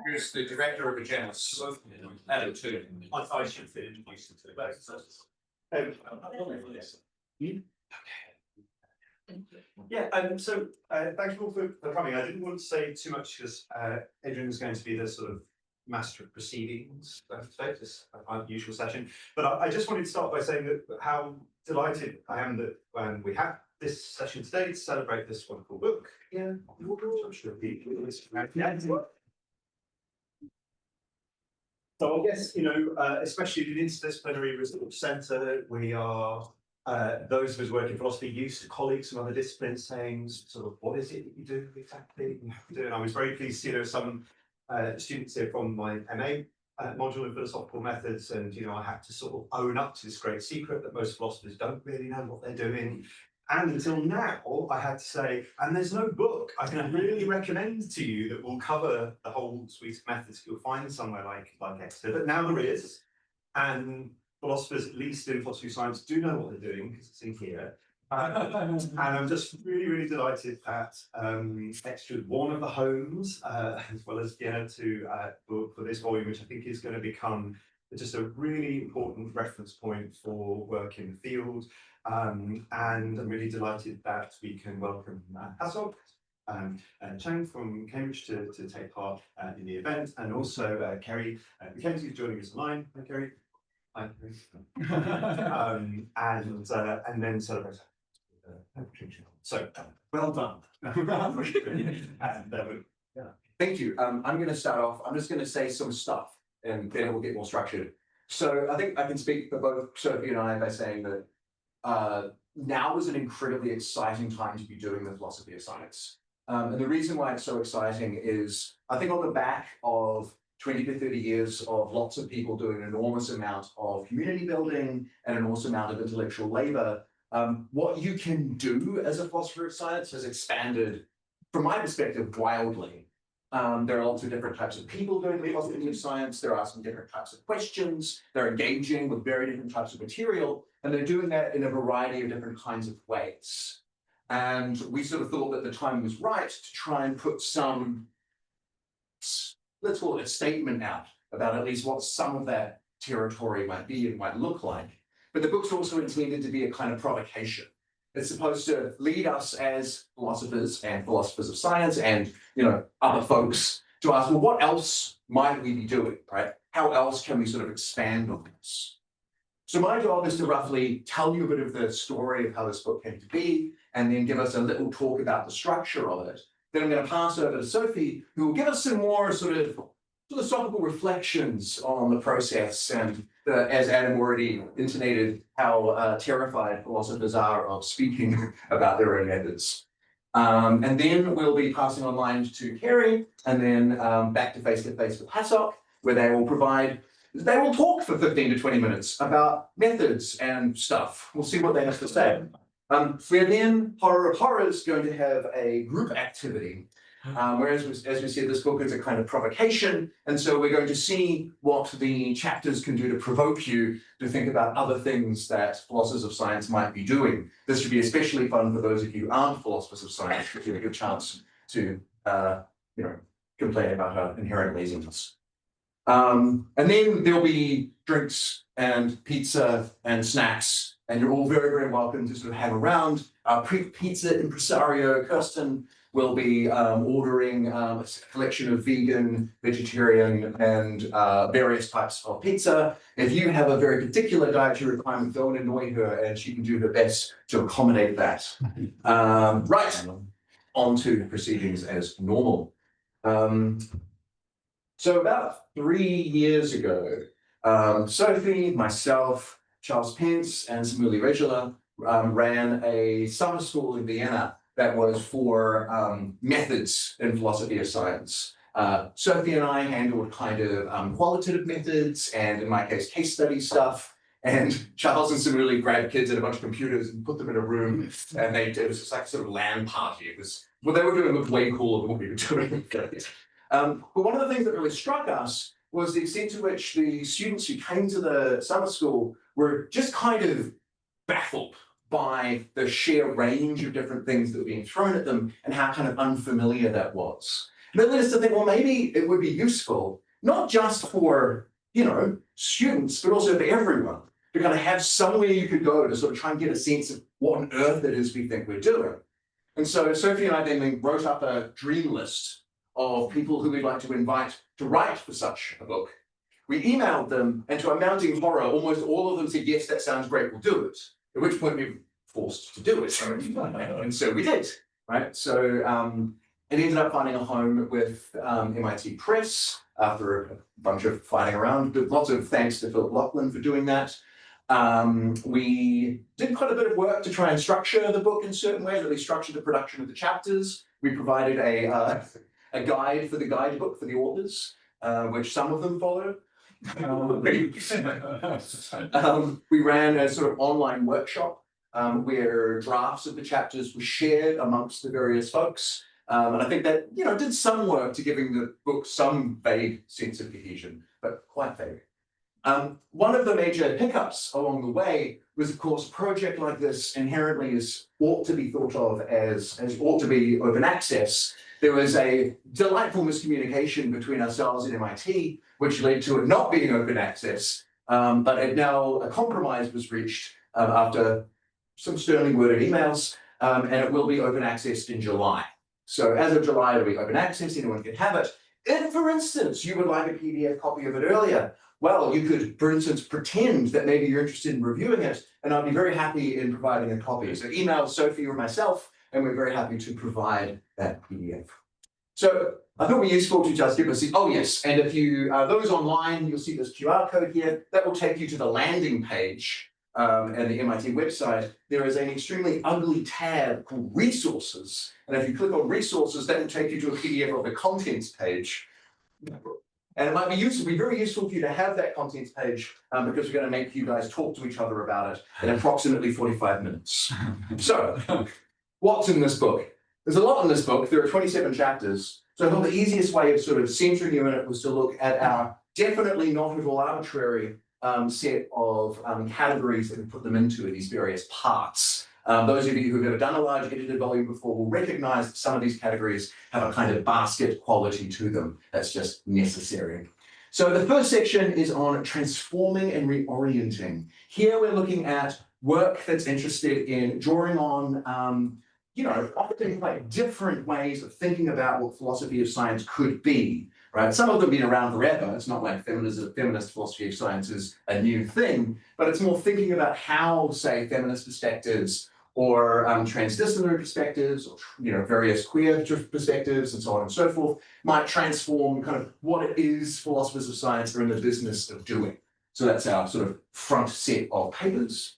Who's the director of Egenis? Adam too. I should fit introduced to both. Yeah, so thank you all for coming. I didn't want to say too much because Adrian is going to be the sort of master of proceedings today, this unusual session. But I just wanted to start by saying that how delighted I am that we have this session today to celebrate this wonderful book. Yeah, so I guess, especially in the Interdisciplinary Research Centre, we are, those of us working in philosophy, used to colleagues from other disciplines saying, sort of, what is it that you do exactly? And I was very pleased to see there were some students here from my MA module in philosophical methods, and I had to sort of own up to this great secret that most philosophers don't really know what they're doing. And until now, I had to say, and there's no book I can really recommend to you that will cover the whole suite of methods you'll find somewhere like Exeter. But now there is, and philosophers, at least in philosophy of science, do know what they're doing because it's in here. And I'm just really, really delighted that Exeter is one of the homes, as well as for this volume, which I think is going to become just a really important reference point for work in the field. And I'm really delighted that we can welcome Hasok and Chang from Cambridge to take part in the event, and also Kerry McKenzie is joining us online. Hi, Kerry. Hi, Kerry. And then celebrate. So well done. Thank you. I'm going to start off. I'm just going to say some stuff, and then it will get more structured. So I think I can speak for both Sophie and I by saying that now is an incredibly exciting time to be doing the philosophy of science. And the reason why it's so exciting is, I think on the back of 20 to 30 years of lots of people doing an enormous amount of community building and an enormous amount of intellectual labor, what you can do as a philosopher of science has expanded, from my perspective, wildly. There are lots of different types of people doing the philosophy of science. They're asking different types of questions. They're engaging with very different types of material, and they're doing that in a variety of different kinds of ways. And we sort of thought that the time was right to try and put some, let's call it a statement out about at least what some of that territory might be and might look like. But the book's also intended to be a kind of provocation. It's supposed to lead us as philosophers and philosophers of science and, other folks to ask, well, what else might we be doing, right? How else can we sort of expand on this? So my job is to roughly tell you a bit of the story of how this book came to be, and then give us a little talk about the structure of it. Then I'm going to pass over to Sophie, who will give us some more sort of philosophical reflections on the process, and as Adam already intonated, how terrified philosophers are of speaking about their own methods. And then we'll be passing online to Kerry, and then back to face-to-face with Hasok, where they will talk for 15 to 20 minutes about methods and stuff. We'll see what they have to say. We're then, horror of horrors, going to have a group activity. Whereas, as we said, this book is a kind of provocation, and so we're going to see what the chapters can do to provoke you to think about other things that philosophers of science might be doing. This should be especially fun for those of you who aren't philosophers of science, to give you a good chance to, complain about our inherent laziness. And then there'll be drinks and pizza and snacks, and you're all very, very welcome to sort of hang around. Our pizza impresario, Kirsten, will be ordering a collection of vegan, vegetarian, and various types of pizza. If you have a very particular dietary requirement, don't annoy her, and she can do her best to accommodate that. Right, on to proceedings as normal. So about 3 years ago, Sophie, myself, Charles Pence, and Samuli Regula ran a summer school in Vienna that was for methods in philosophy of science. Sophie and I handled kind of qualitative methods, and in my case, case study stuff. And Charles and Samuli grabbed kids and a bunch of computers and put them in a room, and it was just like a sort of LAN party. It was, what they were doing looked way cooler than what we were doing. But one of the things that really struck us was the extent to which the students who came to the summer school were just kind of baffled by the sheer range of different things that were being thrown at them and how kind of unfamiliar that was. And it led us to think, well, maybe it would be useful, not just for, students, but also for everyone, to kind of have somewhere you could go to sort of try and get a sense of what on earth it is we think we're doing. And so Sophie and I then wrote up a dream list of people who we'd like to invite to write for such a book. We emailed them, and to our mounting horror, almost all of them said, yes, that sounds great, we'll do it. At which point we were forced to do it. And so we did, right? So it ended up finding a home with MIT Press after a bunch of fighting around. But lots of thanks to Philip Lachlan for doing that. We did quite a bit of work to try and structure the book in certain ways, really structure the production of the chapters. We provided a guide for the guidebook for the authors, which some of them followed. We ran a sort of online workshop where drafts of the chapters were shared amongst the various folks. And I think that, did some work to giving the book some vague sense of cohesion, but quite vague. One of the major hiccups along the way was, of course, a project like this inherently ought to be thought of as ought to be open access. There was a delightful miscommunication between ourselves and MIT, which led to it not being open access, but now a compromise was reached after some sternly worded emails, and it will be open accessed in July. So as of July, it'll be open access, anyone can have it. If, for instance, you would like a PDF copy of it earlier, well, you could, for instance, pretend that maybe you're interested in reviewing it, and I'd be very happy in providing a copy. So email Sophie or myself, and we're very happy to provide that PDF. So I thought it would be useful to just give us oh yes, and if you those online, you'll see this QR code here, that will take you to the landing page and the MIT website. There is an extremely ugly tab called resources, and if you click on resources, that will take you to a PDF of the contents page. And it might be very useful for you to have that contents page because we're going to make you guys talk to each other about it in approximately 45 minutes. So, what's in this book? There's a lot in this book. There are 27 chapters. So I thought the easiest way of sort of centering you in it was to look at our definitely not at all arbitrary set of categories that we put them into in these various parts. Those of you who've ever done a large edited volume before will recognize that some of these categories have a kind of basket quality to them that's just necessary. So the first section is on transforming and reorienting. Here we're looking at work that's interested in drawing on, often quite different ways of thinking about what philosophy of science could be, right? Some of them have been around forever. It's not like feminist philosophy of science is a new thing, but it's more thinking about how, say, feminist perspectives or transdisciplinary perspectives, or various queer perspectives, and so on and so forth, might transform kind of what it is philosophers of science are in the business of doing. So that's our sort of front set of papers.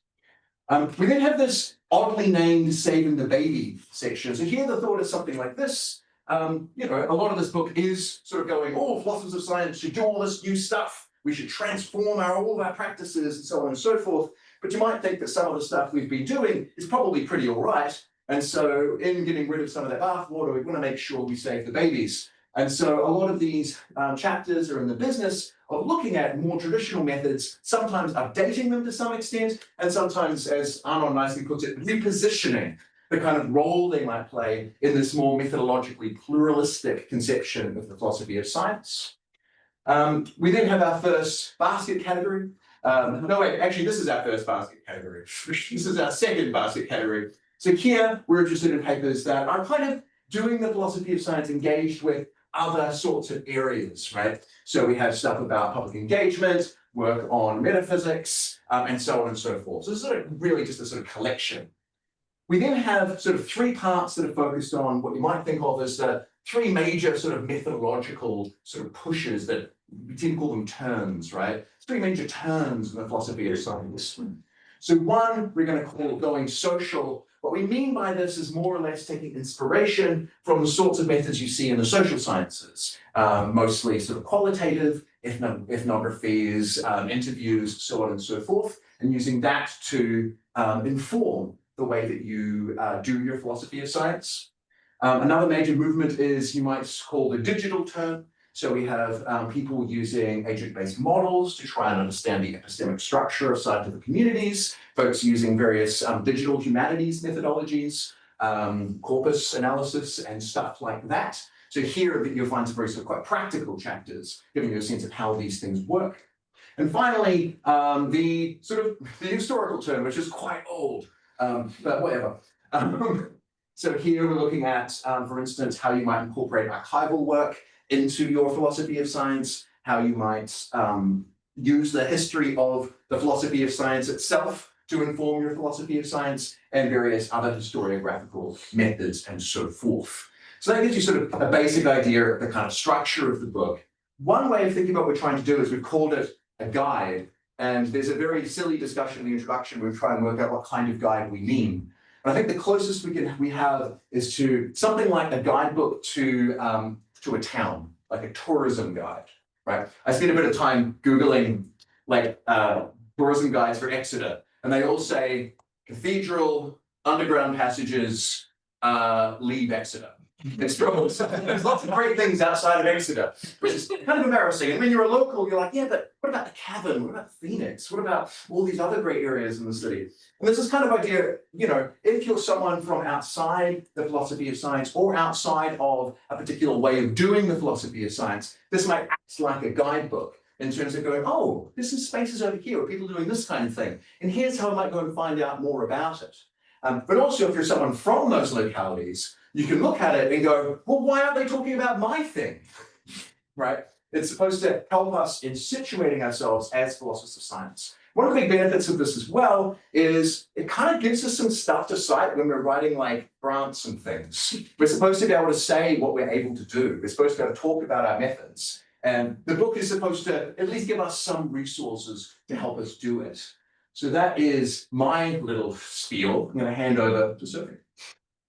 We then have this oddly named Saving the Baby section. So here the thought is something like this. A lot of this book is sort of going, philosophers of science should do all this new stuff. We should transform all of our practices and so on and so forth. But you might think that some of the stuff we've been doing is probably pretty all right. And so in getting rid of some of that bathwater, we want to make sure we save the babies. And so a lot of these chapters are in the business of looking at more traditional methods, sometimes updating them to some extent, and sometimes, as Arnon nicely puts it, repositioning the kind of role they might play in this more methodologically pluralistic conception of the philosophy of science. We then have our first basket category. This is our first basket category. This is our second basket category. So here, we're interested in papers that are kind of doing the philosophy of science engaged with other sorts of areas, right? So we have stuff about public engagement, work on metaphysics, and so on and so forth. So this is really just a sort of collection. We then have sort of three parts that are focused on what you might think of as the three major sort of methodological sort of pushes that we tend to call them turns, right? Three major turns in the philosophy of science. So one, we're going to call going social. What we mean by this is more or less taking inspiration from the sorts of methods you see in the social sciences, mostly sort of qualitative, ethnographies, interviews, so on and so forth, and using that to inform the way that you do your philosophy of science. Another major movement is you might call the digital turn. So we have people using agent-based models to try and understand the epistemic structure of scientific communities, folks using various digital humanities methodologies, corpus analysis and stuff like that. So here you'll find some very sort of quite practical chapters, giving you a sense of how these things work. And finally, the historical term, which is quite old, but whatever. So here we're looking at, for instance, how you might incorporate archival work into your philosophy of science, how you might use the history of the philosophy of science itself to inform your philosophy of science, and various other historiographical methods and so forth. So that gives you sort of a basic idea of the kind of structure of the book. One way of thinking about what we're trying to do is we've called it a guide, and there's a very silly discussion in the introduction where we try and work out what kind of guide we mean. And I think the closest we have is to something like a guidebook to a town, like a tourism guide, right? I spent a bit of time Googling like tourism guides for Exeter, and they all say cathedral, underground passages, leave Exeter. It's true. There's lots of great things outside of Exeter, which is kind of embarrassing. And when you're a local, you're like, yeah, but what about the Cavern? What about Phoenix? What about all these other great areas in the city? And there's this kind of idea, you know, if you're someone from outside the philosophy of science or outside of a particular way of doing the philosophy of science, this might act like a guidebook in terms of going, oh, this is spaces over here, or people doing this kind of thing. And here's how I might go and find out more about it. But also, if you're someone from those localities, you can look at it and go, well, why aren't they talking about my thing? Right? It's supposed to help us in situating ourselves as philosophers of science. One of the big benefits of this as well is it kind of gives us some stuff to cite when we're writing like grants and things. We're supposed to be able to say what we're able to do. We're supposed to be able to talk about our methods. And the book is supposed to at least give us some resources to help us do it. So that is my little spiel. I'm going to hand over to Sophie.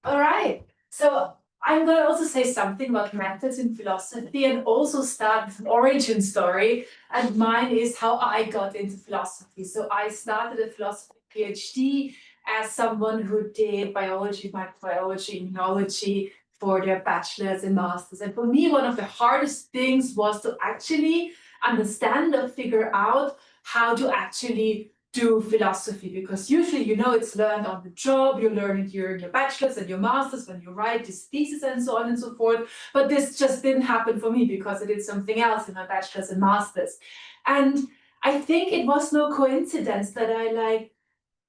All right. So I'm going to also say something about methods in philosophy and also start with an origin story. And mine is how I got into philosophy. So I started a philosophy PhD as someone who did biology, microbiology, immunology for their bachelor's and master's. And for me, one of the hardest things was to actually understand or figure out how to actually do philosophy, because usually, you know, it's learned on the job, you learn it during your bachelor's and your master's when you write this thesis and so on and so forth. But this just didn't happen for me because I did something else in my bachelor's and master's. And I think it was no coincidence that I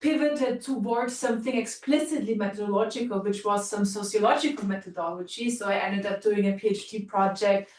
pivoted towards something explicitly methodological, which was some sociological methodology. So I ended up doing a PhD project,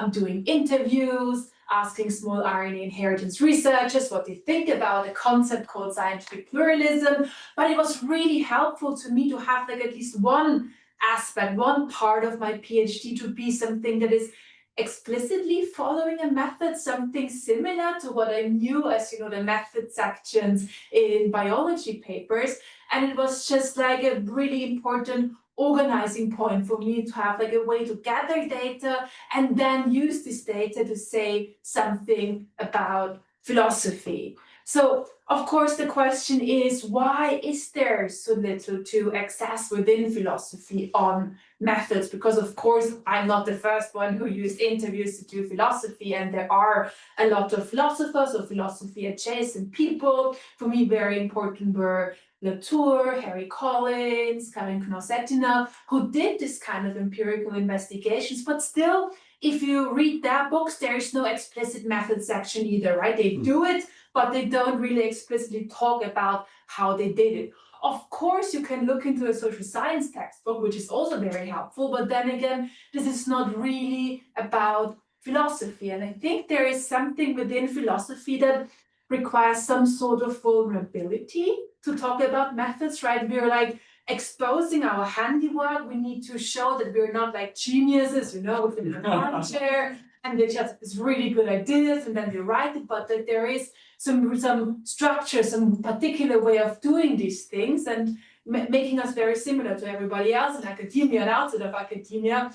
doing interviews, asking small RNA inheritance researchers what they think about a concept called scientific pluralism. But it was really helpful to me to have like at least one aspect, one part of my PhD to be something that is explicitly following a method, something similar to what I knew as, you know, the method sections in biology papers. And it was just like a really important organizing point for me to have like a way to gather data and then use this data to say something about philosophy. So, of course, the question is, why is there so little to access within philosophy on methods? Because, of course, I'm not the first one who used interviews to do philosophy, and there are a lot of philosophers or philosophy adjacent people. For me, very important were Latour, Harry Collins, Karen Knosettina, who did this kind of empirical investigations, but still, if you read their books, there is no explicit method section either, right? They do it, but they don't really explicitly talk about how they did it. Of course, you can look into a social science textbook, which is also very helpful, but then again, this is not really about philosophy. And I think there is something within philosophy that requires some sort of vulnerability to talk about methods, right? We're like exposing our handiwork. We need to show that we're not like geniuses, you know, in an armchair, and they just it's really good ideas, and then they write it, but that there is some structure, some particular way of doing these things, and making us very similar to everybody else in academia and outside of academia.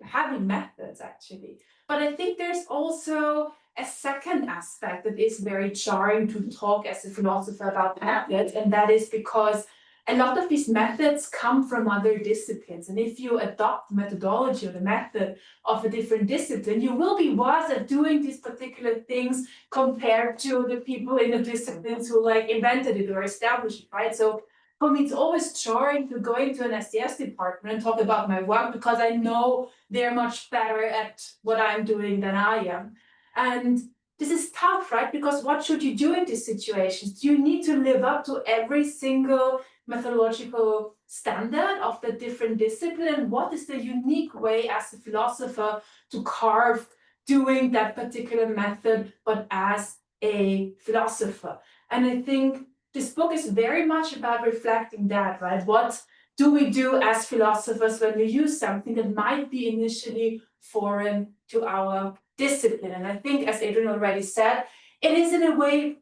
Having methods actually. But I think there's also a second aspect that is very jarring to talk as a philosopher about methods, and that is because a lot of these methods come from other disciplines. And if you adopt the methodology or the method of a different discipline, you will be worse at doing these particular things compared to the people in the disciplines who like invented it or established it, right? So for me, it's always jarring to go into an SDS department and talk about my work because I know they're much better at what I'm doing than I am. And this is tough, right? Because what should you do in these situations? You need to live up to every single methodological standard of the different discipline. And what is the unique way as a philosopher to carve doing that particular method, but as a philosopher? And I think this book is very much about reflecting that, right? What do we do as philosophers when we use something that might be initially foreign to our discipline? And I think, as Adrian already said, it is in a way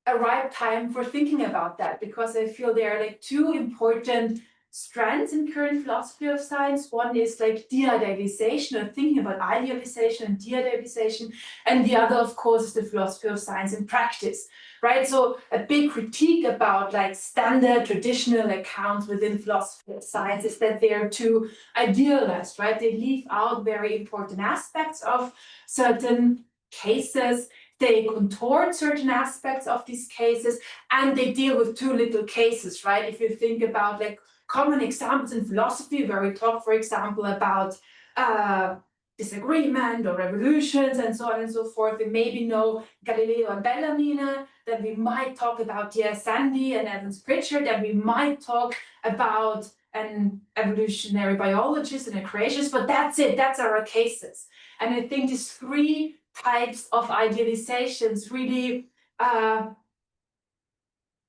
a right time for thinking about that, because I feel there are like two important strands in current philosophy of science. One is like de-idealization, or thinking about idealization and de-idealization, and the other, of course, is the philosophy of science in practice, right? So a big critique about like standard traditional accounts within philosophy of science is that they're too idealized, right? They leave out very important aspects of certain cases. They contort certain aspects of these cases, and they deal with too little cases, right? If you think about like common examples in philosophy where we talk, for example, about disagreement or revolutions and so on and so forth, we maybe know Galileo and Bellarmine, then we might talk about D.S. Sandy and Evans Pritchard, then we might talk about an evolutionary biologist and a creationist, but that's it, that's our cases. And I think these three types of idealizations really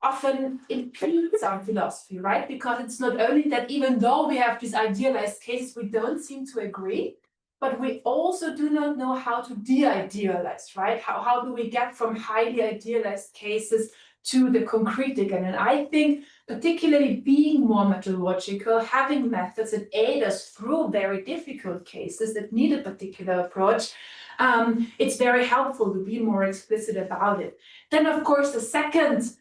often impede some philosophy, right? Because it's not only that even though we have these idealized cases, we don't seem to agree, but we also do not know how to de-idealize, right? How do we get from highly idealized cases to the concrete again? And I think particularly being more methodological, having methods that aid us through very difficult cases that need a particular approach, it's very helpful to be more explicit about it. Then, of course, the second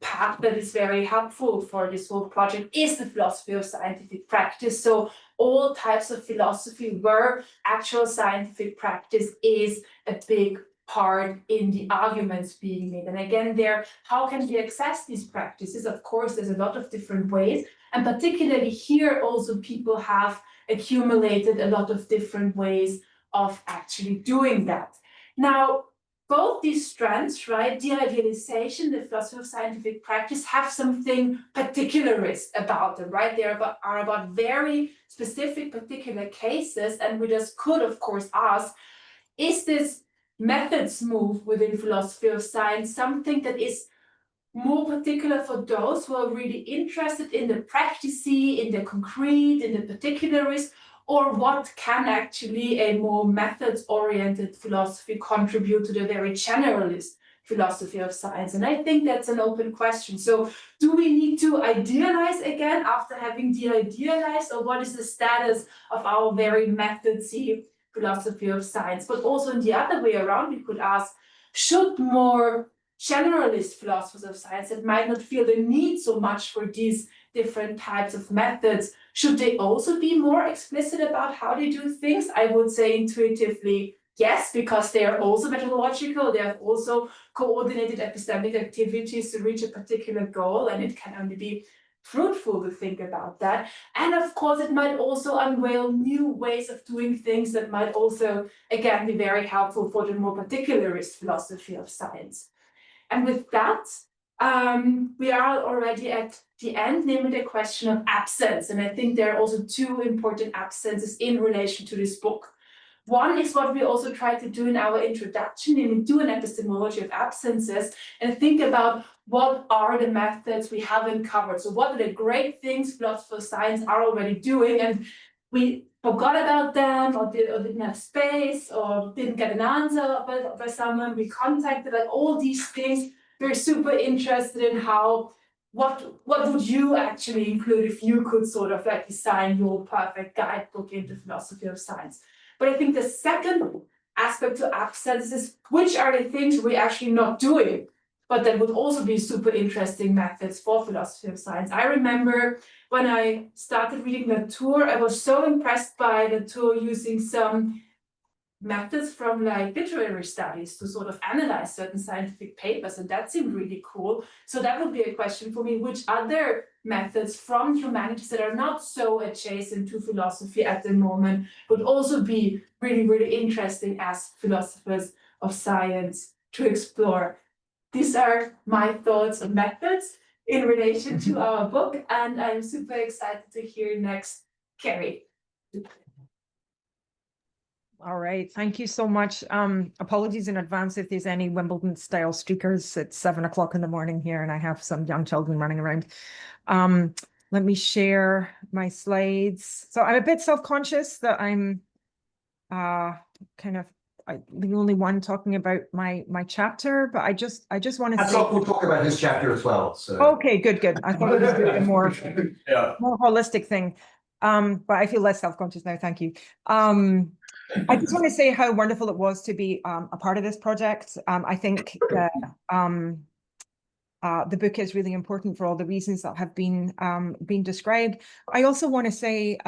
path that is very helpful for this whole project is the philosophy of scientific practice. So all types of philosophy where actual scientific practice is a big part in the arguments being made. And again, there, how can we access these practices? Of course, there's a lot of different ways. And particularly here, also people have accumulated a lot of different ways of actually doing that. Now, both these strands, right, de-idealization, the philosophy of scientific practice, have something particularist about them, right? They are about very specific particular cases, and we just could, of course, ask, is this methods move within philosophy of science something that is more particular for those who are really interested in the practice-y, in the concrete, in the particularist, or what can actually a more methods-oriented philosophy contribute to the very generalist philosophy of science? And I think that's an open question. So do we need to idealize again after having de-idealized, or what is the status of our very methodsy philosophy of science? But also in the other way around, we could ask, should more generalist philosophers of science that might not feel the need so much for these different types of methods, should they also be more explicit about how they do things? I would say intuitively yes, because they are also methodological. They have also coordinated epistemic activities to reach a particular goal, and it can only be fruitful to think about that. And of course, it might also unveil new ways of doing things that might also, again, be very helpful for the more particularist philosophy of science. And with that, we are already at the end, namely the question of absence. And I think there are also two important absences in relation to this book. One is what we also try to do in our introduction, namely do an epistemology of absences and think about what are the methods we haven't covered. So what are the great things philosophers of science are already doing, and we forgot about them, or didn't have space, or didn't get an answer by someone we contacted, like all these things. We're super interested in what would you actually include if you could sort of like design your perfect guidebook into philosophy of science. But I think the second aspect to absence is which are the things we're actually not doing. but that would also be super interesting methods for philosophy of science. I remember when I started reading Latour, I was so impressed by Latour using some methods from like literary studies to sort of analyze certain scientific papers, and that seemed really cool. So that would be a question for me, which other methods from humanities that are not so adjacent to philosophy at the moment would also be really, really interesting as philosophers of science to explore. These are my thoughts on methods in relation to our book, and I'm super excited to hear next Kerry. All right, thank you so much. Apologies in advance if there's any Wimbledon style streakers. It's 7 o'clock in the morning here and I have some young children running around. Let me share my slides. So I'm a bit self-conscious that I'm the only one talking about my chapter, but I just want to say. Hasok will talk about his chapter as well. So. Okay, good. I thought it was a more holistic thing. But I feel less self-conscious now. Thank you. I just want to say how wonderful it was to be a part of this project. I think that the book is really important for all the reasons that have been described. I also want to say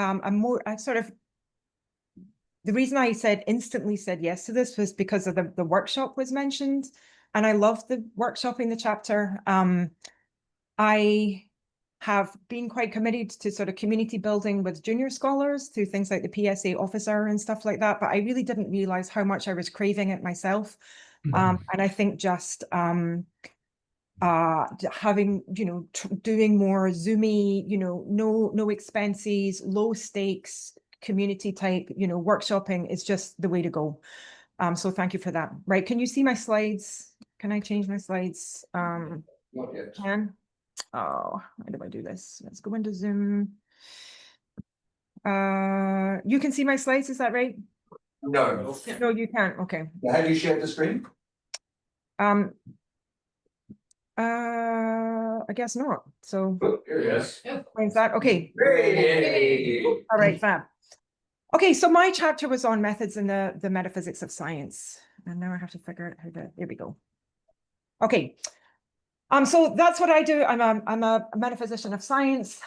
the reason I instantly said yes to this was because of the workshop was mentioned, and I loved the workshop in the chapter. I have been quite committed to sort of community building with junior scholars through things like the PSA officer and stuff like that, but I really didn't realize how much I was craving it myself. And I think just having, doing more Zoomy, no expenses, low stakes, community type, workshopping is just the way to go. So thank you for that. Right, can you see my slides? Can I change my slides? Not yet. Can? Oh, how do I do this? Let's go into Zoom. You can see my slides, is that right? No. No, you can't. Okay. Have you shared the screen? I guess not. So Yes. where's that? Okay. Hey. All right, fab. Okay, so my chapter was on methods in the metaphysics of science. And now I have to figure out how to, there we go. Okay. So that's what I do. I'm a metaphysician of science,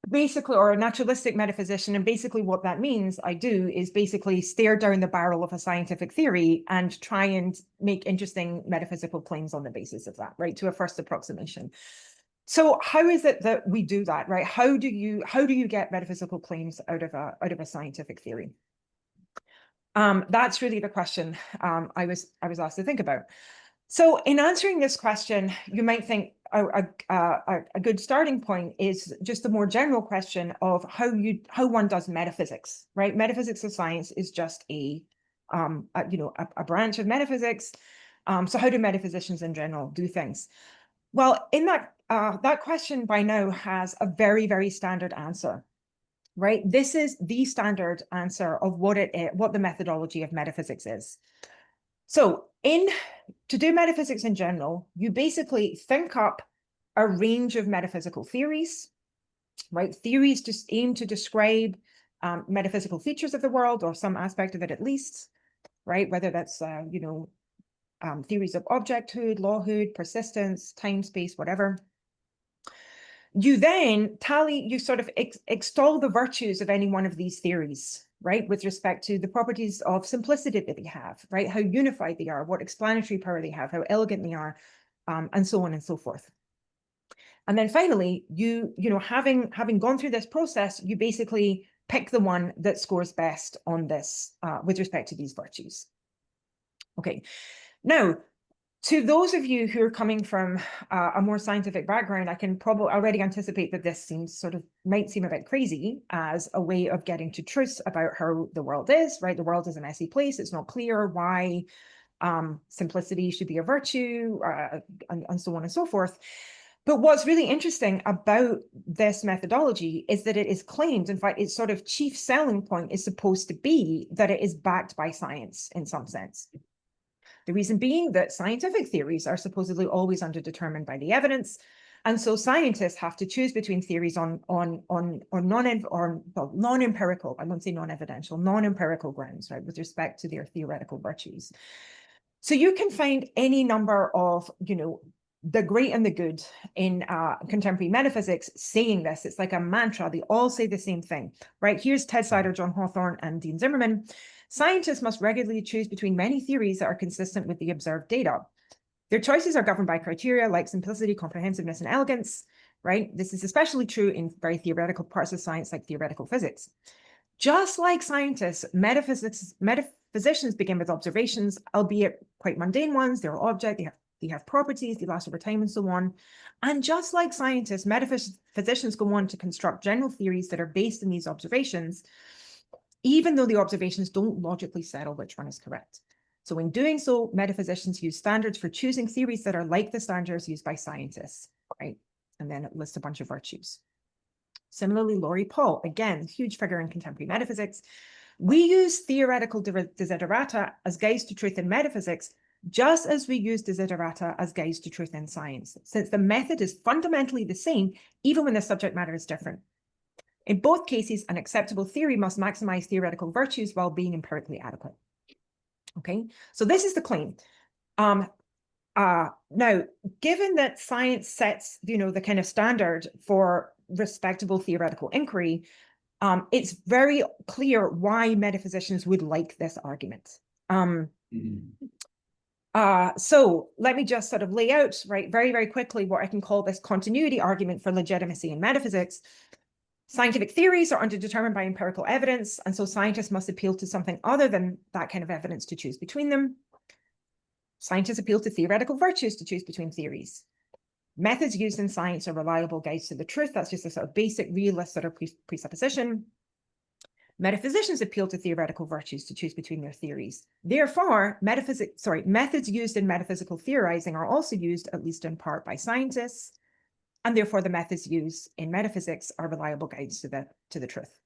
basically, or a naturalistic metaphysician. And basically what that means I do is basically stare down the barrel of a scientific theory and try and make interesting metaphysical claims on the basis of that, right? To a first approximation. So how is it that we do that, right? How do you get metaphysical claims out of a scientific theory? That's really the question I was asked to think about. So in answering this question, you might think a good starting point is just a more general question of how one does metaphysics, right? Metaphysics of science is just a branch of metaphysics. So how do metaphysicians in general do things? Well, in that question by now has a very, very standard answer. Right, this is the standard answer of what the methodology of metaphysics is. So to do metaphysics in general, you basically think up a range of metaphysical theories, right? Theories just aim to describe metaphysical features of the world or some aspect of it at least, right? Whether that's, theories of objecthood, lawhood, persistence, time, space, whatever. You then you sort of extol the virtues of any one of these theories, right? With respect to the properties of simplicity that they have, right? How unified they are, what explanatory power they have, how elegant they are, and so on and so forth. And then finally, having gone through this process, you basically pick the one that scores best on this with respect to these virtues. Okay, now, to those of you who are coming from a more scientific background, I can probably already anticipate that this might seem a bit crazy as a way of getting to truth about how the world is, right? The world is a messy place. It's not clear why simplicity should be a virtue, and so on and so forth. But what's really interesting about this methodology is that it is claimed, in fact, its sort of chief selling point is supposed to be that it is backed by science in some sense. The reason being that scientific theories are supposedly always underdetermined by the evidence. And so scientists have to choose between theories on non-empirical, I won't say non-evidential, non-empirical grounds, right, with respect to their theoretical virtues. So you can find any number of, the great and the good in contemporary metaphysics saying this. It's like a mantra. They all say the same thing, right? Here's Ted Sider, John Hawthorne, and Dean Zimmerman. Scientists must regularly choose between many theories that are consistent with the observed data. Their choices are governed by criteria like simplicity, comprehensiveness, and elegance, right? This is especially true in very theoretical parts of science like theoretical physics. Just like scientists, metaphysicians begin with observations, albeit quite mundane ones. They're object, they have properties, they last over time, and so on. And just like scientists, metaphysicians go on to construct general theories that are based on these observations, even though the observations don't logically settle which one is correct. So in doing so, metaphysicians use standards for choosing theories that are like the standards used by scientists, right? And then it lists a bunch of virtues. Similarly, Laurie Paul, again, huge figure in contemporary metaphysics. We use theoretical desiderata as guides to truth in metaphysics, just as we use desiderata as guides to truth in science, since the method is fundamentally the same, even when the subject matter is different. In both cases, an acceptable theory must maximize theoretical virtues while being empirically adequate. Okay, so this is the claim. Now, given that science sets, the kind of standard for respectable theoretical inquiry, it's very clear why metaphysicians would like this argument. So let me just sort of lay out, right, very, very quickly what I can call this continuity argument for legitimacy in metaphysics. Scientific theories are underdetermined by empirical evidence, and so scientists must appeal to something other than that kind of evidence to choose between them. Scientists appeal to theoretical virtues to choose between theories. Methods used in science are reliable guides to the truth. That's just a sort of basic realist sort of presupposition. Metaphysicians appeal to theoretical virtues to choose between their theories. Therefore, methods used in metaphysical theorizing are also used, at least in part, by scientists, and therefore the methods used in metaphysics are reliable guides to the truth.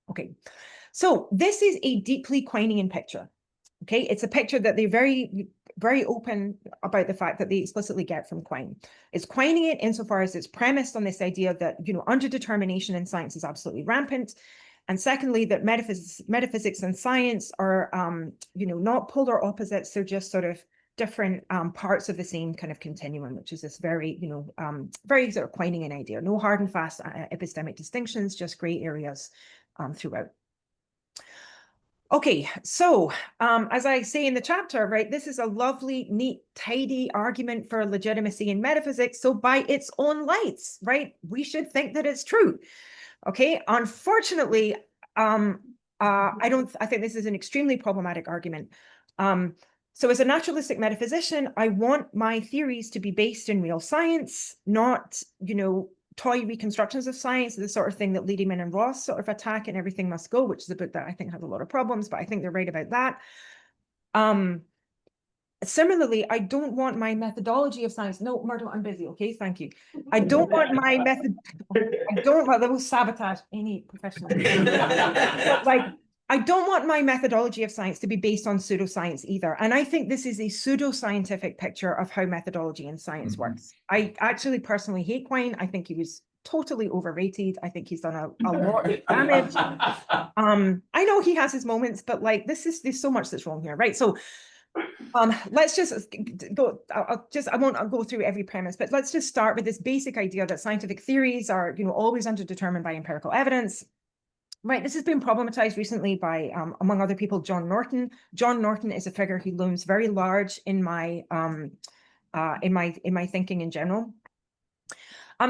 Okay, so this is a deeply Quinean picture. Okay, it's a picture that they're very, very open about the fact that they explicitly get from Quine. It's Quinean insofar as it's premised on this idea that, underdetermination in science is absolutely rampant. And secondly, that metaphysics and science are, not polar opposites. They're just sort of different parts of the same kind of continuum, which is this very, very sort of Quinean idea. No hard and fast epistemic distinctions, just gray areas throughout. Okay, so as I say in the chapter, right, this is a lovely, neat, tidy argument for legitimacy in metaphysics. So by its own lights, right, we should think that it's true. Okay, unfortunately, I think this is an extremely problematic argument. So as a naturalistic metaphysician, I want my theories to be based in real science, not, toy reconstructions of science, the sort of thing that Lederman and Ross sort of attack in Everything Must Go, which is a book that I think has a lot of problems, but I think they're right about that. Similarly, I don't want my methodology of science. No, Myrtle, I'm busy. Okay, thank you. I don't want my method. That will sabotage any professional. I don't want my methodology of science to be based on pseudoscience either. And I think this is a pseudoscientific picture of how methodology in science works. I actually personally hate Quine. I think he was totally overrated. I think he's done a lot of damage. I know he has his moments, but there's so much that's wrong here, right? So let's just go, I won't go through every premise, but let's just start with this basic idea that scientific theories are, always underdetermined by empirical evidence. Right, this has been problematized recently by, among other people, John Norton. John Norton is a figure who looms very large in my thinking in general.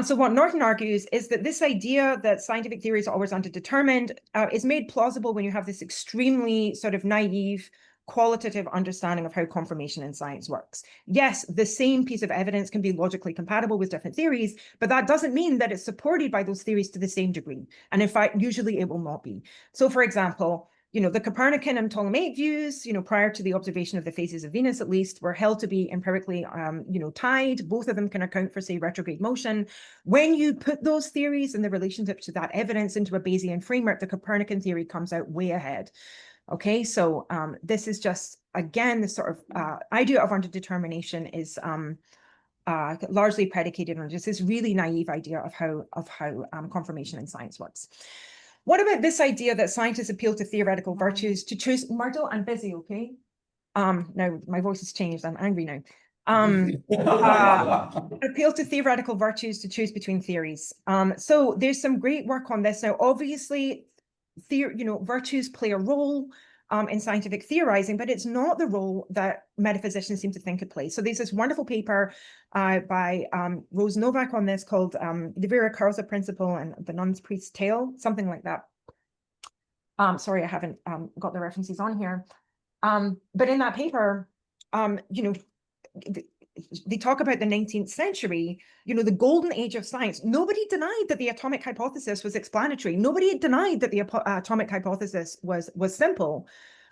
So what Norton argues is that this idea that scientific theories are always underdetermined is made plausible when you have this extremely sort of naive qualitative understanding of how confirmation in science works. Yes, the same piece of evidence can be logically compatible with different theories, but that doesn't mean that it's supported by those theories to the same degree. And in fact, usually it will not be. So for example, the Copernican and Ptolemaic views, prior to the observation of the phases of Venus, at least, were held to be empirically, tied. Both of them can account for, say, retrograde motion. When you put those theories and the relationship to that evidence into a Bayesian framework, the Copernican theory comes out way ahead. Okay, so this is just, again, the sort of idea of underdetermination is largely predicated on just this really naive idea of how confirmation in science works. What about this idea that scientists appeal to theoretical virtues to choose? Myrtle, I'm busy, okay? Now my voice has changed, I'm angry now. Appeal to theoretical virtues to choose between theories. So there's some great work on this. Now, obviously, virtues play a role in scientific theorizing, but it's not the role that metaphysicians seem to think it plays. So there's this wonderful paper by Rose Novak on this called the Vera Causa Principle and the Nun's Priest's Tale, something like that. Sorry, I haven't got the references on here. But in that paper, they talk about the 19th century, the golden age of science. Nobody denied that the atomic hypothesis was explanatory. Nobody denied that the atomic hypothesis was simple.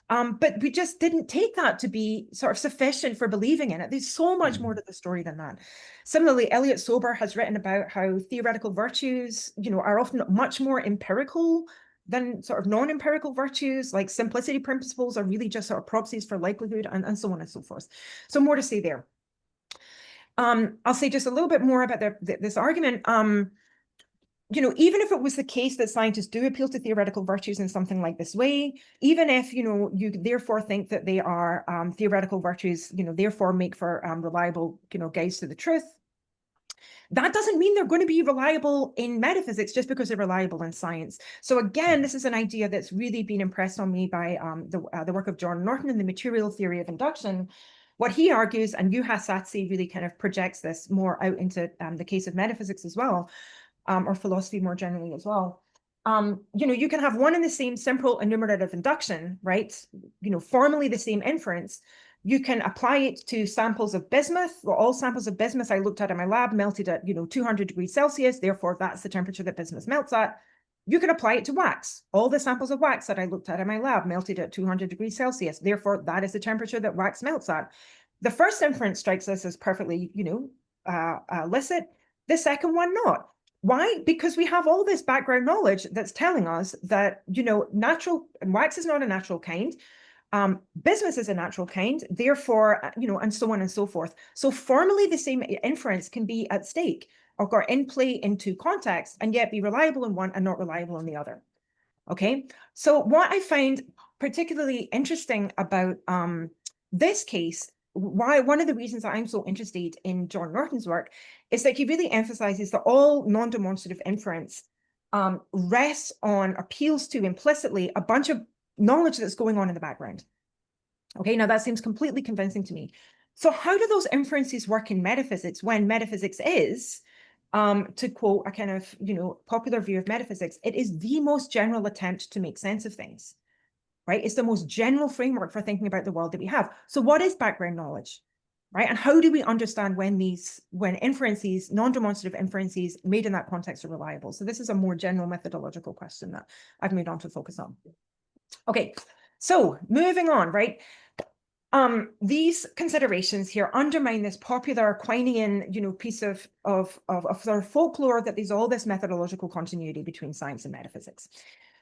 But we just didn't take that to be sort of sufficient for believing in it. There's so much more to the story than that. Similarly, Elliot Sober has written about how theoretical virtues, are often much more empirical than sort of non-empirical virtues, like simplicity principles are really just sort of proxies for likelihood and so on and so forth. So more to say there. I'll say just a little bit more about this argument. Even if it was the case that scientists do appeal to theoretical virtues in something like this way, even if, you therefore think that they are theoretical virtues, therefore make for reliable, guides to the truth, that doesn't mean they're going to be reliable in metaphysics just because they're reliable in science. So again, this is an idea that's really been impressed on me by the work of John Norton in the material theory of induction. What he argues, and Juha Satsi really kind of projects this more out into the case of metaphysics as well, or philosophy more generally as well. You can have one and the same simple enumerative induction, right? Formally the same inference. You can apply it to samples of bismuth. Well, all samples of bismuth I looked at in my lab melted at 200 degrees Celsius. Therefore, that's the temperature that bismuth melts at. You can apply it to wax. All the samples of wax that I looked at in my lab melted at 200 degrees Celsius. Therefore, that is the temperature that wax melts at. The first inference strikes us as perfectly, licit. The second one, not. Why? Because we have all this background knowledge that's telling us that, natural wax is not a natural kind. Bismuth is a natural kind, therefore, and so on and so forth. So formally, the same inference can be at stake or in play in two contexts and yet be reliable in one and not reliable in the other. Okay, so what I find particularly interesting about this case, why one of the reasons that I'm so interested in John Norton's work is that he really emphasizes that all non-demonstrative inference rests on, appeals to implicitly a bunch of knowledge that's going on in the background. Okay, now that seems completely convincing to me. So how do those inferences work in metaphysics when metaphysics is, to quote a kind of, popular view of metaphysics, it is the most general attempt to make sense of things, right? It's the most general framework for thinking about the world that we have. So what is background knowledge, right? And how do we understand when inferences, non-demonstrative inferences made in that context are reliable? So this is a more general methodological question that I've moved on to focus on. Okay, so moving on, right? These considerations here undermine this popular Quinean, piece of their folklore that there's all this methodological continuity between science and metaphysics.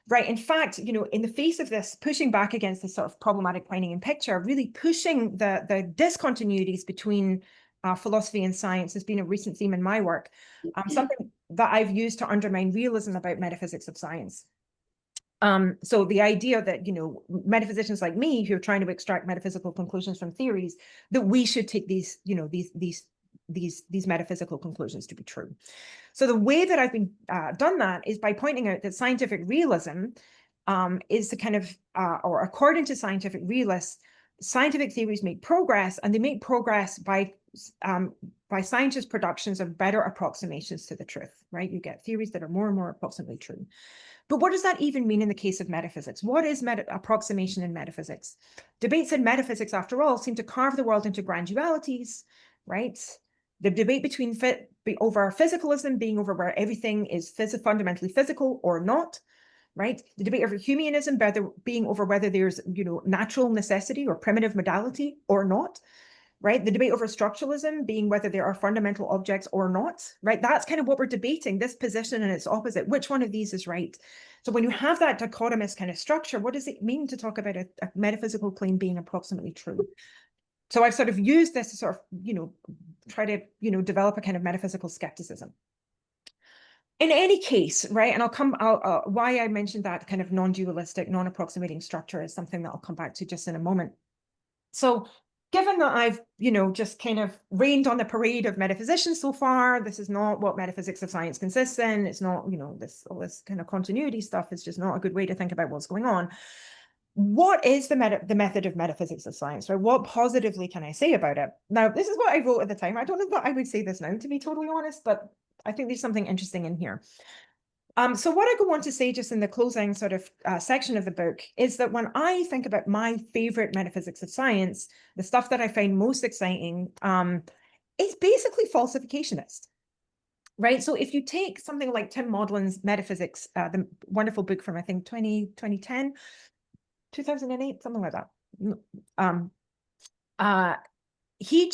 Right. In fact, in the face of this, pushing back against this sort of problematic Quinean picture, really pushing the discontinuities between philosophy and science has been a recent theme in my work, something that I've used to undermine realism about metaphysics of science. So the idea that, metaphysicians like me who are trying to extract metaphysical conclusions from theories, that we should take these metaphysical conclusions to be true. So the way that I've been done that is by pointing out that scientific realism is the kind of, or according to scientific realists, scientific theories make progress, and they make progress by scientists' productions of better approximations to the truth, right? You get theories that are more and more approximately true. But what does that even mean in the case of metaphysics? What is approximation in metaphysics? Debates in metaphysics, after all, seem to carve the world into gradualities, right? The debate over physicalism being over where everything is fundamentally physical or not, right? The debate over humanism being over whether there's, natural necessity or primitive modality or not, right? The debate over structuralism being whether there are fundamental objects or not, right? That's kind of what we're debating, this position and its opposite. Which one of these is right? So when you have that dichotomous kind of structure, what does it mean to talk about a metaphysical claim being approximately true? So I've sort of used this to sort of, try to, develop a kind of metaphysical skepticism. In any case, right, and why I mentioned that kind of non-dualistic, non-approximating structure is something that I'll come back to just in a moment. So given that I've, just kind of rained on the parade of metaphysicians so far, this is not what metaphysics of science consists in. It's not, all this kind of continuity stuff is just not a good way to think about what's going on. What is the method of metaphysics of science, right? What positively can I say about it? Now, this is what I wrote at the time. I don't know that I would say this now, to be totally honest, but I think there's something interesting in here. So what I go on to say just in the closing sort of section of the book is that when I think about my favorite metaphysics of science, the stuff that I find most exciting is basically falsificationist, right? So if you take something like Tim Maudlin's Metaphysics, the wonderful book from, I think, 2010, 2008, something like that. He's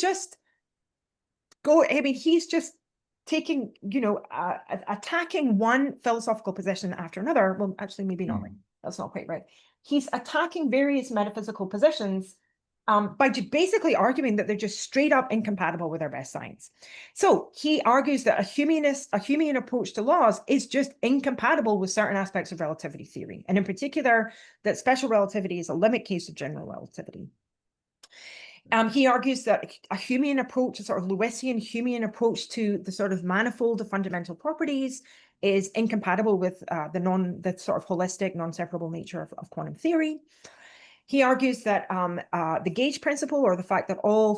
just taking, attacking one philosophical position after another. Well, actually, maybe not. Right. That's not quite right. He's attacking various metaphysical positions by basically arguing that they're just straight up incompatible with our best science. So he argues that a Humean approach to laws is just incompatible with certain aspects of relativity theory, and in particular, that special relativity is a limit case of general relativity. He argues that a Humean approach, a sort of Lewisian Humean approach to the sort of manifold of fundamental properties is incompatible with the sort of holistic, non-separable nature of quantum theory. He argues that the gauge principle, or the fact that all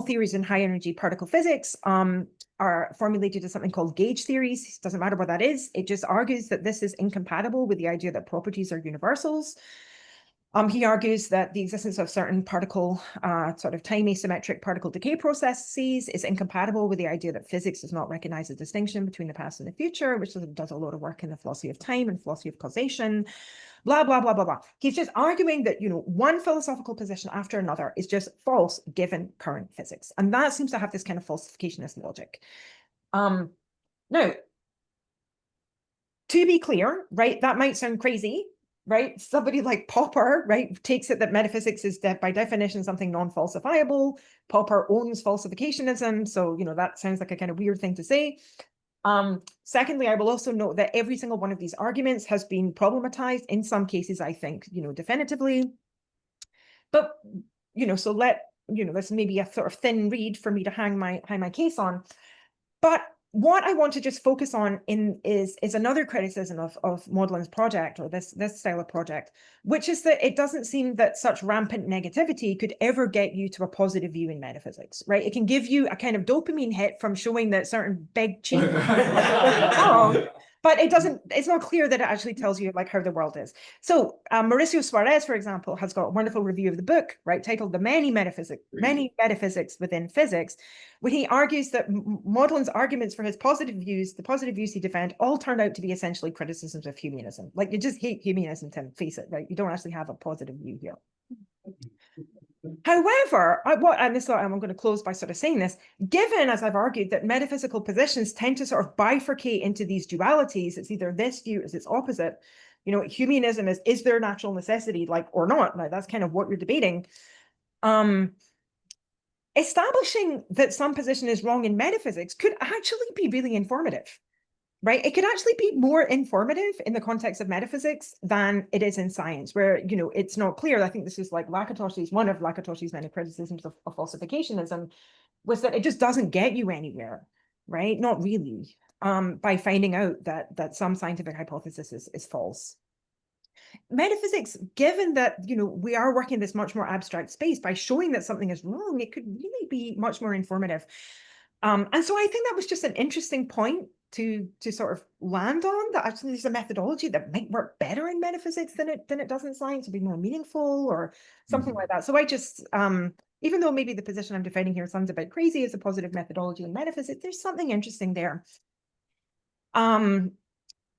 theories in high energy particle physics are formulated as something called gauge theories. It doesn't matter what that is. It just argues that this is incompatible with the idea that properties are universals. He argues that the existence of certain particle, sort of time asymmetric particle decay processes is incompatible with the idea that physics does not recognize a distinction between the past and the future, which does a lot of work in the philosophy of time and philosophy of causation, blah, blah, blah, blah, blah. He's just arguing that, one philosophical position after another is just false given current physics. And that seems to have this kind of falsificationist logic. Now, to be clear, right, that might sound crazy, right? Somebody like Popper, right, takes it that metaphysics is by definition something non-falsifiable. Popper owns falsificationism, so that sounds like a kind of weird thing to say. Secondly, I will also note that every single one of these arguments has been problematized in some cases, I think, definitively. But so this may be a sort of thin reed for me to hang my case on. But what I want to just focus on is another criticism of Maudlin's project, or this style of project, which is that it doesn't seem that such rampant negativity could ever get you to a positive view in metaphysics, right? It can give you a kind of dopamine hit from showing that certain big cheap wrong, but it's not clear that it actually tells you like how the world is. So Mauricio Suarez, for example, has got a wonderful review of the book, right, titled The Many Metaphysics Within Physics, when he argues that Maudlin's arguments for his positive views, the positive views he defends, all turned out to be essentially criticisms of Humeanism. Like, you just hate Humeanism, Tim, face it, right? You don't actually have a positive view here. However, I'm going to close by sort of saying this, given, as I've argued, that metaphysical positions tend to sort of bifurcate into these dualities, it's either this view or its opposite. Humeanism is there natural necessity, like, or not? Like, that's kind of what you're debating. Establishing that some position is wrong in metaphysics could actually be really informative, right? It could actually be more informative in the context of metaphysics than it is in science, where, it's not clear. I think this is like one of Lakatoshi's many criticisms of falsificationism, was that it just doesn't get you anywhere, right? Not really, by finding out that some scientific hypothesis is false. Metaphysics, given that, we are working in this much more abstract space, by showing that something is wrong, it could really be much more informative. And so I think that was just an interesting point to sort of land on, that actually there's a methodology that might work better in metaphysics than it does in science, to be more meaningful or something like that. So I just, even though maybe the position I'm defending here sounds a bit crazy as a positive methodology in metaphysics, there's something interesting there.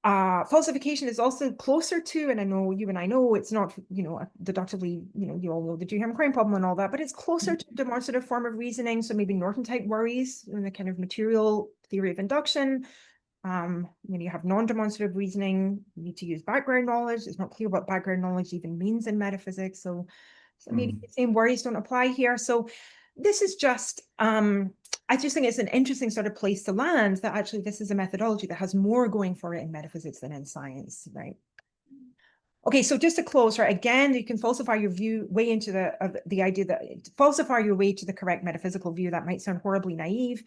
Falsification is also closer to, and I know you and I know it's not, deductively, you all know the Duhem crime problem and all that, but it's closer to a demonstrative form of reasoning. So maybe Norton type worries in the kind of material theory of induction. When you have non-demonstrative reasoning, you need to use background knowledge. It's not clear what background knowledge even means in metaphysics. So maybe the same worries don't apply here. So this is just, I just think it's an interesting sort of place to land, that actually this is a methodology that has more going for it in metaphysics than in science, right? Okay, so just to close, right, again, you can falsify your way into the idea that falsify your way to the correct metaphysical view. That might sound horribly naive.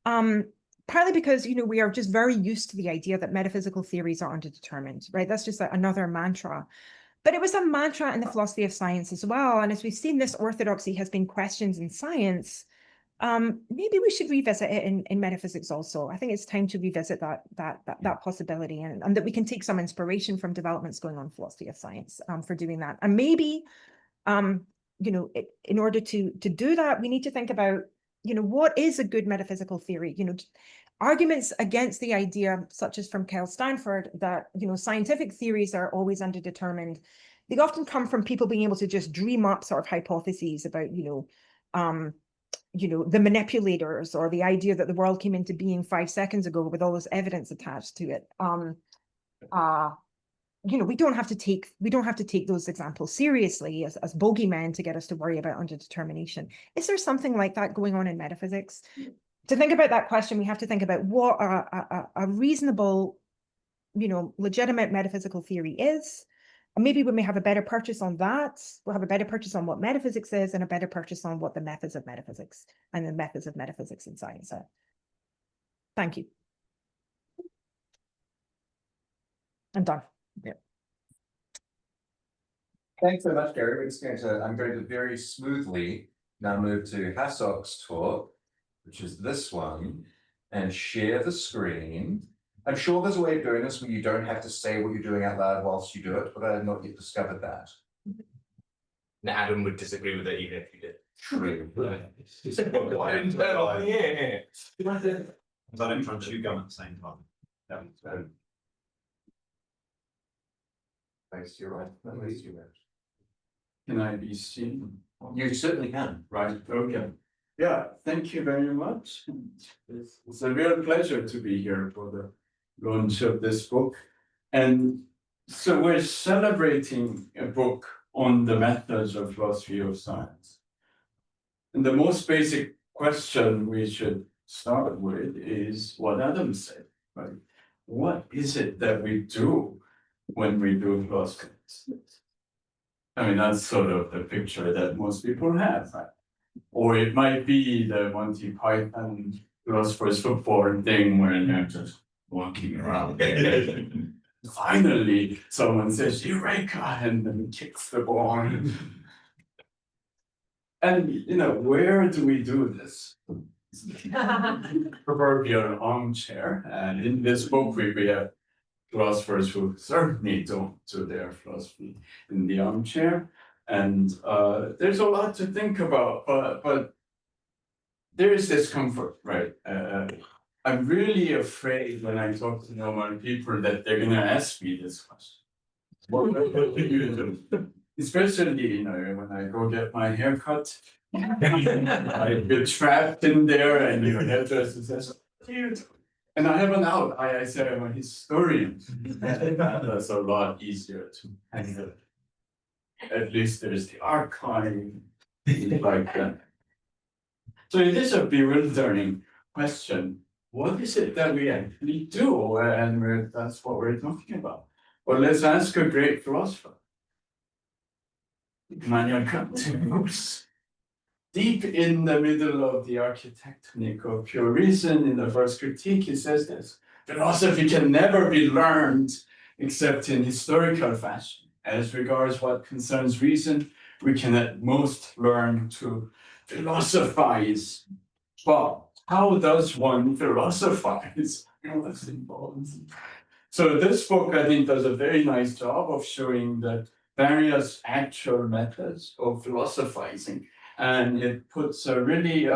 Partly because, we are just very used to the idea that metaphysical theories are underdetermined, right? That's just another mantra. But it was a mantra in the philosophy of science as well. And as we've seen, this orthodoxy has been questioned in science. Maybe we should revisit it in metaphysics also. I think it's time to revisit that possibility, and that we can take some inspiration from developments going on in philosophy of science for doing that. And maybe, in order to do that, we need to think about, what is a good metaphysical theory? Arguments against the idea, such as from Kyle Stanford, that, scientific theories are always underdetermined. They often come from people being able to just dream up sort of hypotheses about, the manipulators, or the idea that the world came into being 5 seconds ago with all this evidence attached to it. We don't have to take those examples seriously as bogeymen to get us to worry about underdetermination. Is there something like that going on in metaphysics? To think about that question, we have to think about what a reasonable, legitimate metaphysical theory is. And maybe when we have a better purchase on that, we'll have a better purchase on what metaphysics is, and a better purchase on what the methods of metaphysics and the methods of metaphysics in science are. Thank you. I'm done. Yeah. Thanks so much, Kerry. I'm going to very smoothly now move to Hasok's talk, which is this one, and share the screen. I'm sure there's a way of doing this where you don't have to say what you're doing out loud whilst you do it, but I have not yet discovered that. And Adam would disagree with it even if you did. True. Internal, yeah. I don't try and chew gum at the same time. Thanks, you're right. At least you right. Can I be seen? You certainly can. Right, okay. Yeah, thank you very much. It's a real pleasure to be here for the launch of this book. And so we're celebrating a book on the methods of philosophy of science. And the most basic question we should start with is what Adam said, right? What is it that we do when we do philosophy? I mean, that's sort of the picture that most people have, right? Or it might be the Monty Python philosophers football thing where you're just walking around. Finally, someone says, Eureka, and then kicks the ball. And, where do we do this? Proverbial armchair. And in this book, we have philosophers who certainly don't do their philosophy in the armchair. And there's a lot to think about, but there is discomfort, right? I'm really afraid when I talk to normal people that they're going to ask me this question. What do you do? Especially, when I go get my hair cut, I get trapped in there, and your hairdresser says, "What do you do?" And I have an out. I say I'm a historian. That's a lot easier to handle. At least there's the archive, like that. So it is a bewildering question. What is it that we actually do? And that's what we're talking about. Well, let's ask a great philosopher. Immanuel Kant. Deep in the middle of the architectonic of pure reason, in the first critique, he says this: philosophy can never be learned except in historical fashion. As regards what concerns reason, we can at most learn to philosophize. But how does one philosophize? What's involved? So this book, I think, does a very nice job of showing the various actual methods of philosophizing. And it puts a really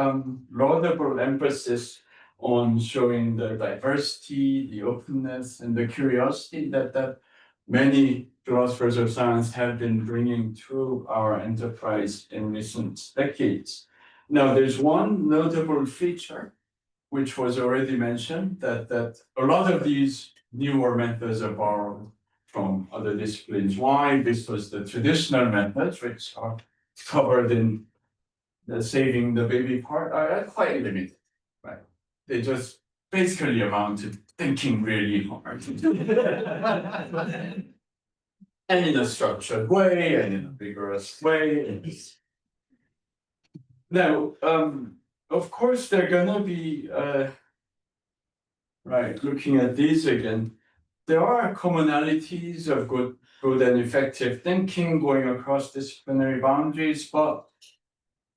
laudable emphasis on showing the diversity, the openness, and the curiosity that many philosophers of science have been bringing to our enterprise in recent decades. Now, there's one notable feature, which was already mentioned, that a lot of these newer methods are borrowed from other disciplines. Why? Because the traditional methods, which are covered in the saving the baby part, are quite limited, right? They just basically amount to thinking really hard. and in a structured way and in a vigorous way. Now, of course, they're gonna be right, looking at these again, there are commonalities of good and effective thinking going across disciplinary boundaries, but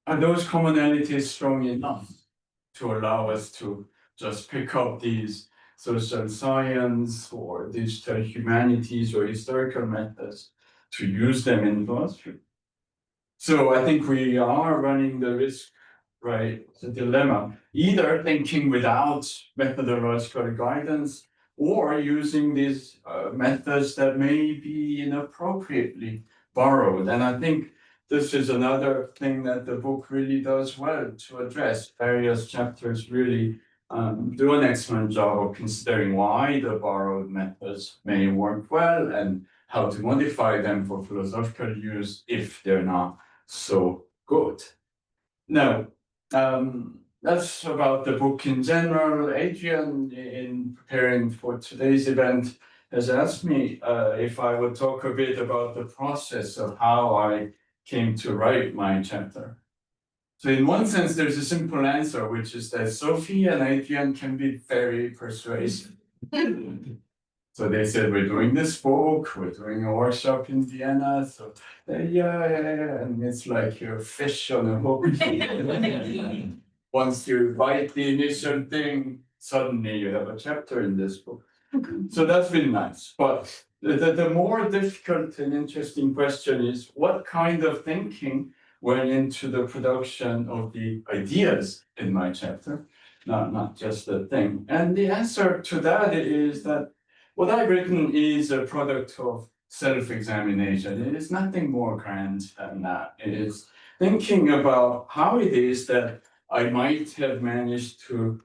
are those commonalities strong enough to allow us to just pick up these social science or digital humanities or historical methods to use them in philosophy? So I think we are running the risk, right, the dilemma, either thinking without methodological guidance or using these methods that may be inappropriately borrowed. And I think this is another thing that the book really does well to address. Various chapters really do an excellent job of considering why the borrowed methods may work well and how to modify them for philosophical use if they're not so good. Now, that's about the book in general. Adrian, in preparing for today's event, has asked me if I would talk a bit about the process of how I came to write my chapter. So in one sense, there's a simple answer, which is that Sophie and Adrian can be very persuasive. So they said, we're doing this book, we're doing a workshop in Vienna, so yeah, and it's like you're a fish on a hook. Once you write the initial thing, suddenly you have a chapter in this book. So that's been nice. But the more difficult and interesting question is, what kind of thinking went into the production of the ideas in my chapter, not just the thing? And the answer to that is that what I've written is a product of self-examination. It is nothing more grand than that. It is thinking about how it is that I might have managed to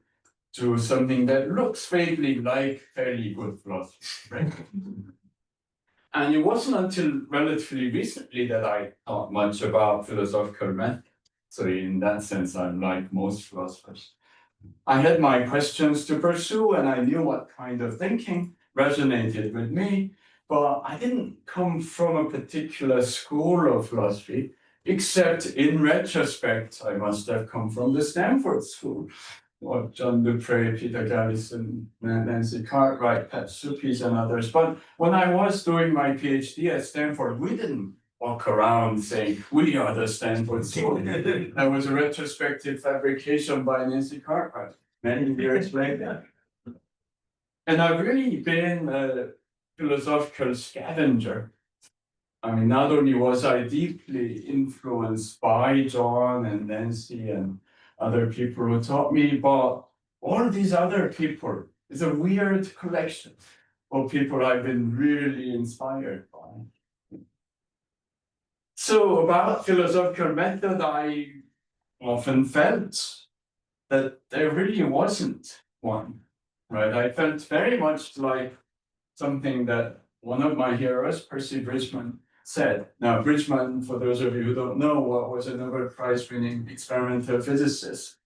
do something that looks vaguely like fairly good philosophy, right? And it wasn't until relatively recently that I thought much about philosophical method. So in that sense, I'm like most philosophers. I had my questions to pursue and I knew what kind of thinking resonated with me, but I didn't come from a particular school of philosophy, except in retrospect, I must have come from the Stanford School, or John Dupre, Peter Gallison, Nancy Cartwright, Pat Suppies, and others. But when I was doing my PhD at Stanford, we didn't walk around saying, we are the Stanford School. That was a retrospective fabrication by Nancy Cartwright many years later. And I've really been a philosophical scavenger. I mean, not only was I deeply influenced by John and Nancy and other people who taught me, but all these other people is a weird collection of people I've been really inspired by. So about philosophical method, I often felt that there really wasn't one. Right, I felt very much like something that one of my heroes, Percy Bridgman, said. Now, Bridgman, for those of you who don't know, was a Nobel Prize-winning experimental physicist,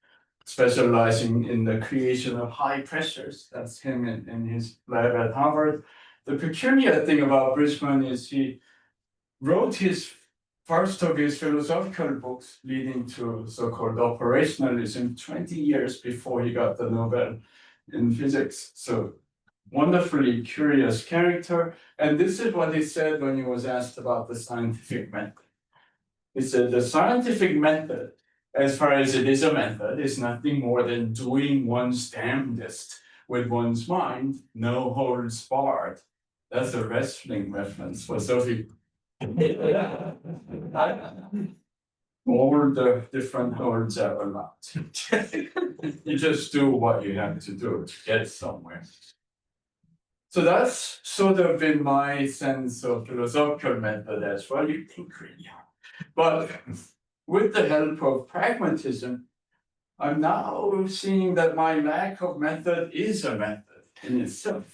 specializing in the creation of high pressures. That's him in his lab at Harvard. The peculiar thing about Bridgman is he wrote his first of his philosophical books leading to so-called operationalism 20 years before he got the Nobel in physics. So wonderfully curious character. And this is what he said when he was asked about the scientific method. He said, the scientific method, as far as it is a method, is nothing more than doing one's damnedest with one's mind, no holds barred. That's a wrestling reference for Sophie. All the different holds are allowed. You just do what you have to do to get somewhere. So that's sort of been my sense of philosophical method as well. You think really hard. But with the help of pragmatism, I'm now seeing that my lack of method is a method in itself.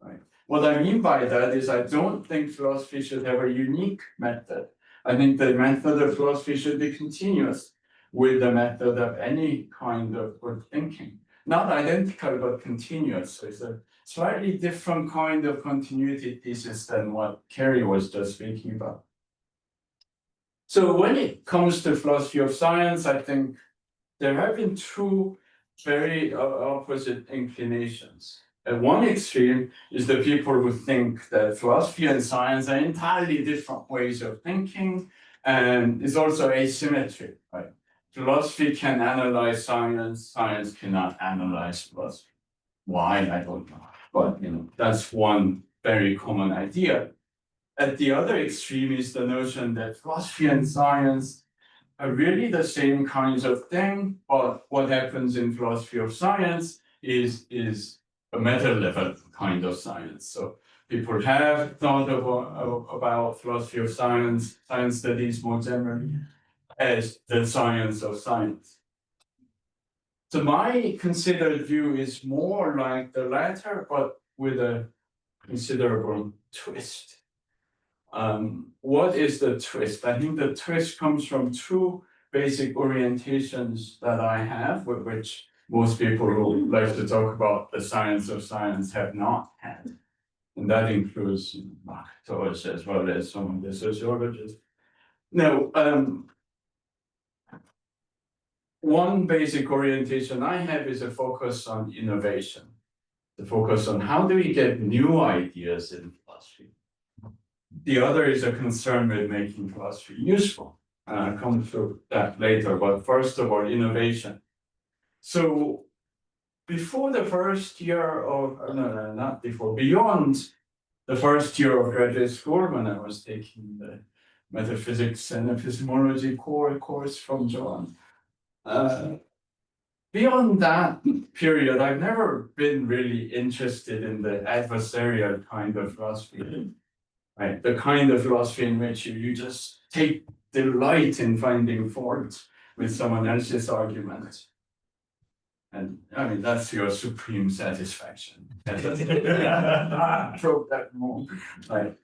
Right? What I mean by that is I don't think philosophy should have a unique method. I think the method of philosophy should be continuous with the method of any kind of good thinking. Not identical, but continuous. So it's a slightly different kind of continuity thesis than what Kerry was just speaking about. So when it comes to philosophy of science, I think there have been two very opposite inclinations. At one extreme is the people who think that philosophy and science are entirely different ways of thinking, and it's also asymmetry, right? Philosophy can analyze science, science cannot analyze philosophy. Why, I don't know, but that's one very common idea. At the other extreme is the notion that philosophy and science are really the same kinds of thing, but what happens in philosophy of science is a meta level kind of science. So people have thought about philosophy of science, science studies more generally, as the science of science. So my considered view is more like the latter, but with a considerable twist. What is the twist? I think the twist comes from two basic orientations that I have, which most people who like to talk about the science of science have not had. And that includes marketers as well as some of the sociologists. Now, one basic orientation I have is a focus on innovation, the focus on how do we get new ideas in philosophy. The other is a concern with making philosophy useful. I'll come to that later, but first of all, innovation. So before the first year of, no, not before, beyond the first year of graduate school, when I was taking the metaphysics and epistemology core course from John, beyond that period, I've never been really interested in the adversarial kind of philosophy. Right, the kind of philosophy in which you just take delight in finding fault with someone else's argument. And I mean, that's your supreme satisfaction. Probe that more. Right.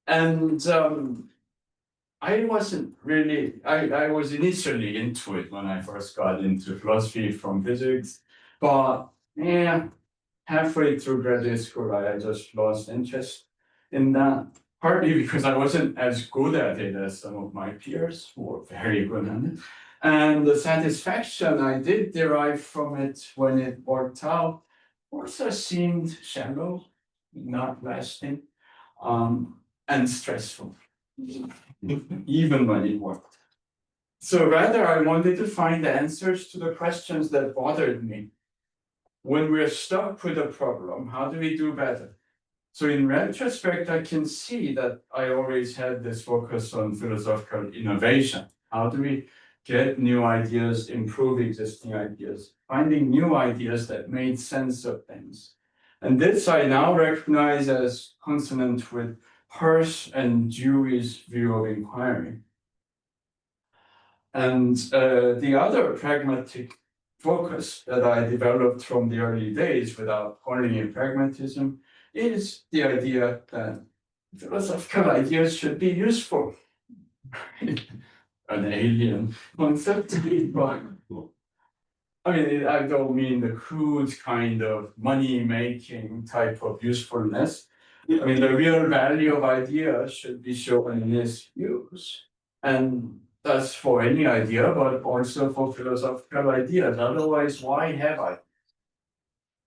And I wasn't really, I was initially into it when I first got into philosophy from physics, but yeah, halfway through graduate school, I just lost interest in that. Partly because I wasn't as good at it as some of my peers who were very good at it. And the satisfaction I did derive from it when it worked out also seemed shallow, not lasting, and stressful, even when it worked. So rather, I wanted to find answers to the questions that bothered me. When we're stuck with a problem, how do we do better? So in retrospect, I can see that I always had this focus on philosophical innovation. How do we get new ideas, improve existing ideas, finding new ideas that made sense of things? And this I now recognize as consonant with Peirce and Dewey's view of inquiry. And the other pragmatic focus that I developed from the early days without calling it pragmatism is the idea that philosophical ideas should be useful. An alien concept, but I mean, I don't mean the crude kind of money-making type of usefulness. I mean, the real value of ideas should be shown in its use. And that's for any idea, but also for philosophical ideas. Otherwise, why have I?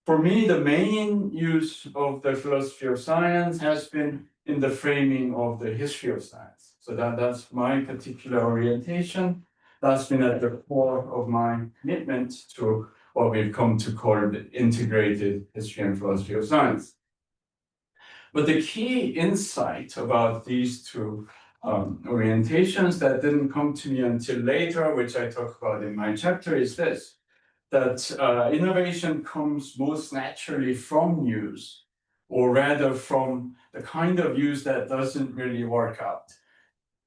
For me, the main use of the philosophy of science has been in the framing of the history of science. So that's my particular orientation. That's been at the core of my commitment to what we've come to call the integrated history and philosophy of science. But the key insight about these two orientations that didn't come to me until later, which I talk about in my chapter, is this. That innovation comes most naturally from use, or rather from the kind of use that doesn't really work out.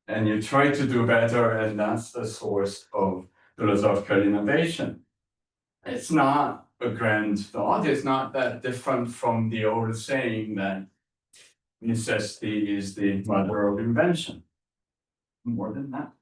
And you try to do better, and that's the source of philosophical innovation. It's not a grand thought, it's not that different from the old saying that necessity is the mother of invention. More than that.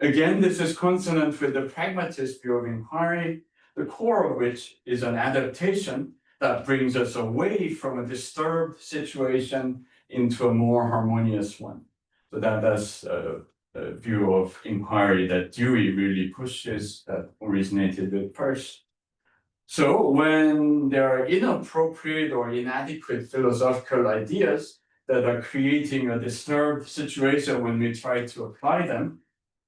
Again, this is consonant with the pragmatist view of inquiry, the core of which is an adaptation that brings us away from a disturbed situation into a more harmonious one. So that's a view of inquiry that Dewey really pushes, that originated with Peirce. So when there are inappropriate or inadequate philosophical ideas that are creating a disturbed situation when we try to apply them,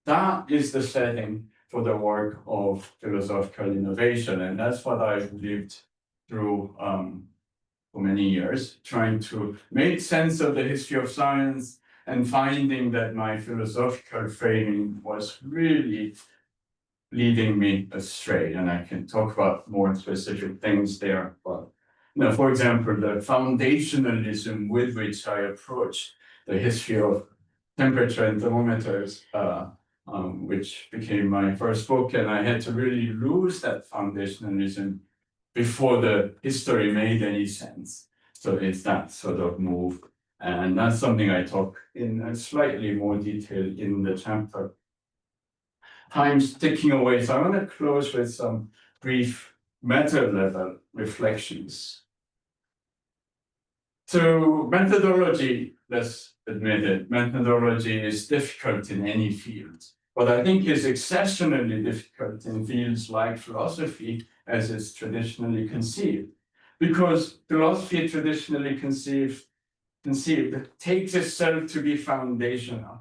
that is the setting for the work of philosophical innovation. And that's what I've lived through for many years, trying to make sense of the history of science and finding that my philosophical framing was really leading me astray. And I can talk about more specific things there. But for example, the foundationalism with which I approach the history of temperature and thermometers, which became my first book, and I had to really lose that foundationalism before the history made any sense. So it's that sort of move. And that's something I talk in a slightly more detail in the chapter. Time's ticking away, so I want to close with some brief meta-level reflections. So methodology, let's admit it, methodology is difficult in any field. But I think is exceptionally difficult in fields like philosophy as it's traditionally conceived. Because philosophy traditionally conceived takes itself to be foundational.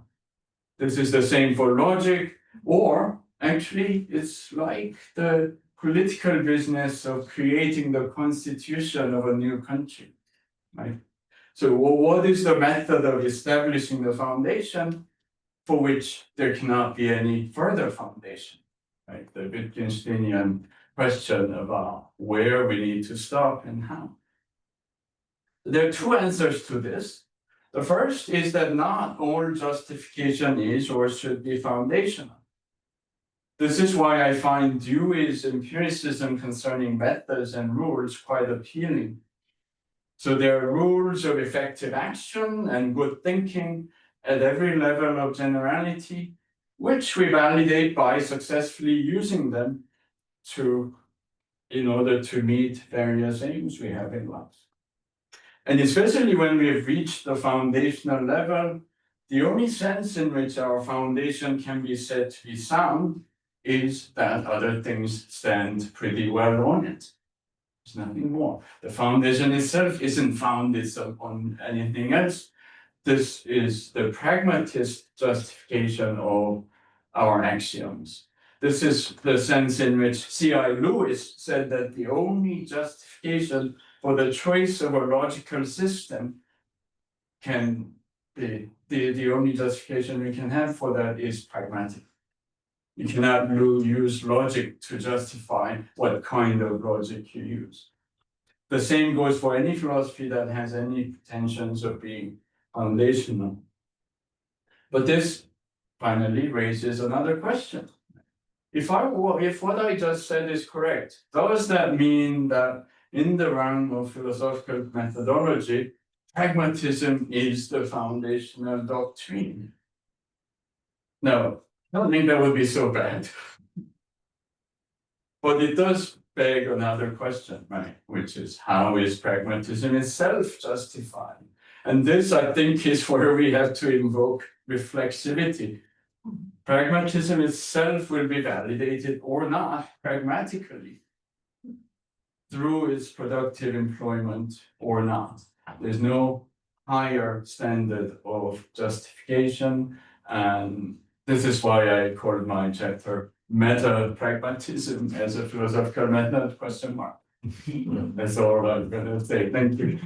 This is the same for logic, or actually it's like the political business of creating the constitution of a new country, right? So what is the method of establishing the foundation for which there cannot be any further foundation, right? The Wittgensteinian question about where we need to stop and how. There are two answers to this. The first is that not all justification is or should be foundational. This is why I find Dewey's empiricism concerning methods and rules quite appealing. So there are rules of effective action and good thinking at every level of generality, which we validate by successfully using them in order to meet various aims we have in life. And especially when we have reached the foundational level, the only sense in which our foundation can be said to be sound is that other things stand pretty well on it. There's nothing more. The foundation itself isn't founded on anything else. This is the pragmatist justification of our axioms. This is the sense in which C.I. Lewis said that the only justification for the choice of a logical system can be, the only justification we can have for that is pragmatic. You cannot use logic to justify what kind of logic you use. The same goes for any philosophy that has any pretensions of being foundational. But this finally raises another question. If what I just said is correct, does that mean that in the realm of philosophical methodology, pragmatism is the foundational doctrine? No, I don't think that would be so bad. But it does beg another question, right? Which is, how is pragmatism itself justified? And this, I think, is where we have to invoke reflexivity. Pragmatism itself will be validated or not pragmatically through its productive employment or not. There's no higher standard of justification, and this is why I called my chapter Meta-Pragmatism as a philosophical method, question mark. That's all I'm gonna say. Thank you.